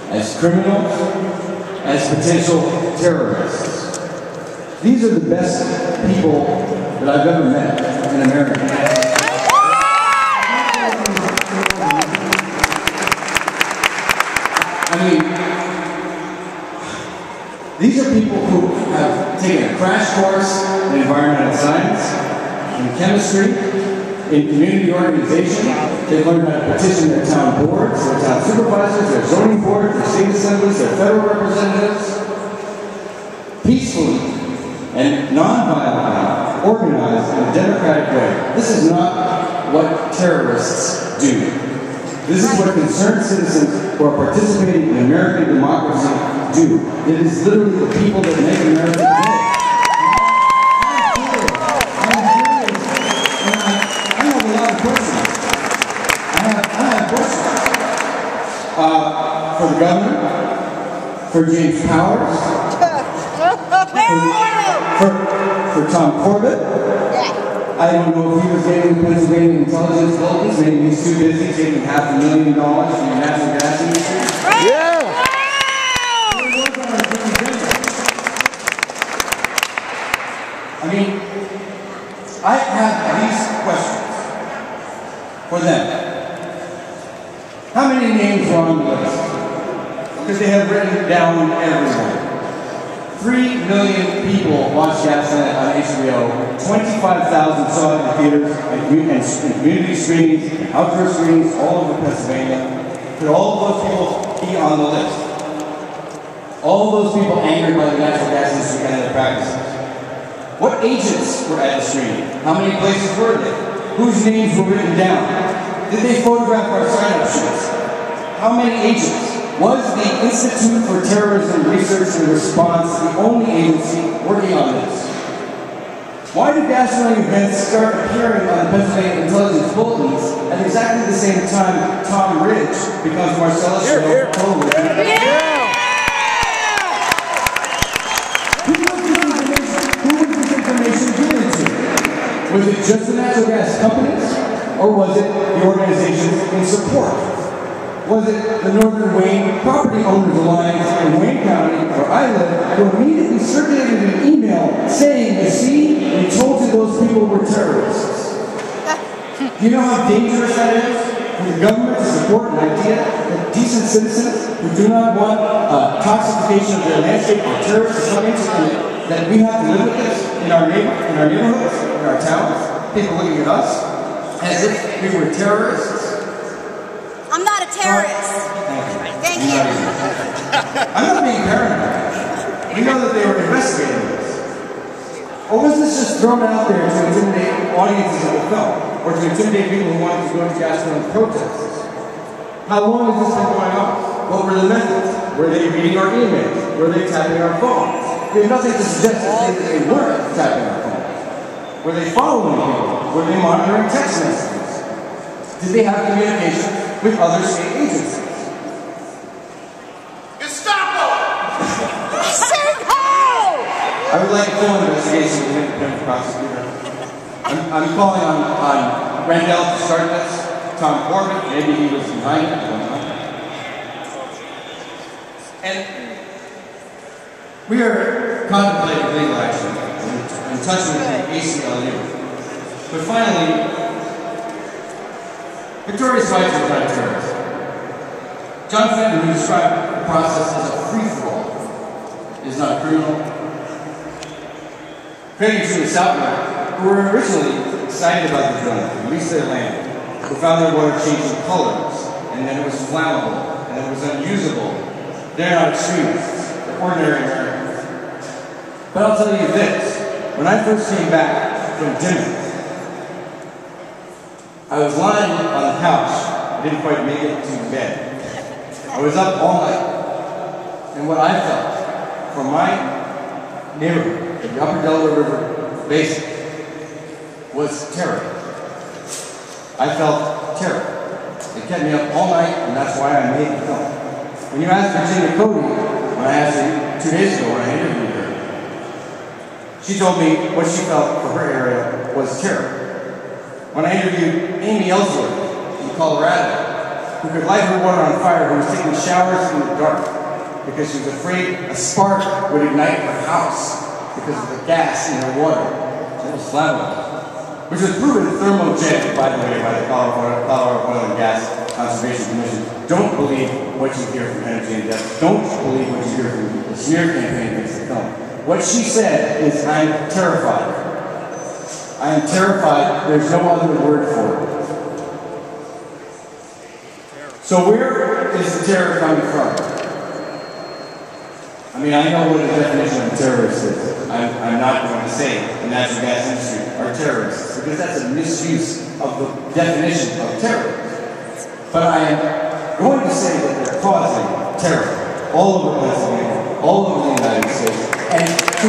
as criminals, as potential terrorists. These are the best people that I've ever met in America. I mean, these are people who have taken a crash course in environmental science, in chemistry, in community organization. They've learned how to petition their town boards, their town supervisors, their zoning boards, their state assemblies, their federal representatives, peacefully and non-violently, organized in a democratic way. This is not what terrorists do. This is what concerned citizens who are participating in American democracy do. It is literally the people that make America great. I have a lot of questions. I have questions. For the governor, for James Powers, for Tom Corbett. I don't know if he was getting Pennsylvania intelligence bulletins. Maybe he's too busy taking $500,000 from the natural gas industry. Yeah! I mean, I have these questions for them. How many names were on the list? Because they have written down everyone. 3 million people watched Gaslight on HBO. 25,000 saw it in theaters and community screenings, and outdoor screenings all over Pennsylvania. Could all of those people be on the list? All those people angered by the natural gas industry and their practices. What agents were at the screening? How many places were they? Whose names were written down? Did they photograph our sign-up sheets? How many agents? Was the Institute for Terrorism Research and Response the only agency working on this? Why did gaslighting events start appearing on the Pennsylvania intelligence bulletins at exactly the same time Tom Ridge becomes Marcellus Coleridge? Who was this information given to? Was it just the natural gas companies, or was it the organizations in support? Was it the Northern Wayne Property Owners Alliance in Wayne County, where I live, who immediately circulated an email saying, you see, we told you those people were terrorists. Do you know how dangerous that is for the government to support an idea that decent citizens who do not want toxification of their landscape or terrorists to come into, that we have to live with this in our neighborhoods, in our towns, people looking at us as if we were terrorists? I'm not a terrorist. Thank you. I'm not being paranoid. We know that they were investigating this. Or was this just thrown out there to intimidate audiences of the film? Or to intimidate people who wanted to go to Gaston's protests? How long has this been going on? What were the methods? Were they reading our emails? Were they tapping our phones? We have nothing to suggest that they weren't tapping our phones. Were they following people? Were they monitoring text messages? Did they have communication with other state agencies? Gestapo! I would like a full investigation with an independent prosecutor. I'm calling on Randall to start this. Tom Corbett, maybe he was behind it, I don't know. And we are contemplating legal action in touch with the ACLU. But finally, Victoria's fights are not terrorists. John Fenton, who described the process as a free-for-all, is not a criminal. Critics in the South, who were originally excited about the drone, who leased their land, who found their water changing colors, and then it was flammable, and it was unusable. They're not extremists, they're ordinary Americans. But I'll tell you this, when I first came back from dinner, I was lying on the couch. I didn't quite make it to bed. I was up all night. And what I felt from my neighborhood, the Upper Delaware River Basin, was terror. I felt terror. It kept me up all night, and that's why I made the film. When you asked Virginia Cody, when I asked her 2 days ago when I interviewed her, she told me what she felt for her area was terror. When I interviewed Amy Ellsworth in Colorado, who could light her water on fire, who was taking showers in the dark because she was afraid a spark would ignite her house because of the gas in her water. That was flammable. Which was proven thermogenic, by the way, by the Colorado Oil and Gas Conservation Commission. Don't believe what you hear from Energy in Depth. Don't believe what you hear from the smear campaign against the film. What she said is, I'm terrified. I am terrified. There's no other word for it. So where is the terror coming from? I mean, I know what the definition of a terrorist is. I'm not going to say the natural gas industry are terrorists, because that's a misuse of the definition of terror. But I am going to say that they're causing terror all over Pennsylvania, all over the United States, and to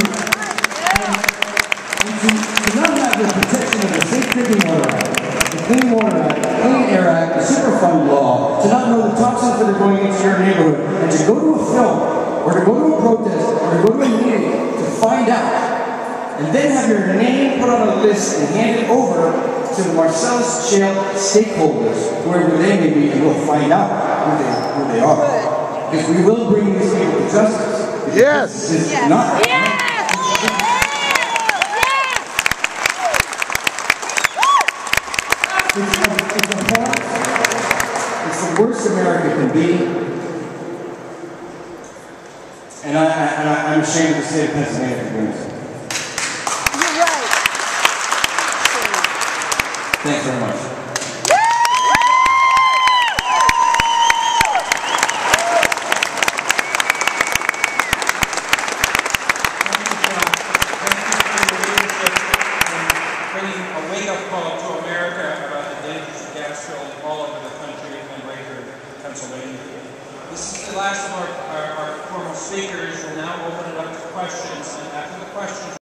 not have the protection of the Safe Drinking Water Act, the Clean Water Act, the Clean Air Act, the Superfund law, to not know the toxins that are going into your neighborhood, and to go to a film, or to go to a protest, or to go to a meeting to find out, and then have your name put on a list and hand it over to the Marcellus Shale stakeholders, whoever they may be, and we'll find out who they are. Because we will bring these people to justice. Yes! This is not... It's the worst America can be. And I'm ashamed of the state of Pennsylvania for doing so. You're right. Thanks very much. Bringing a wake-up call to America about the dangers of gas drilling all over the country and right here in Pennsylvania. This is the last of our formal speakers. We'll now open it up to questions, and after the questions,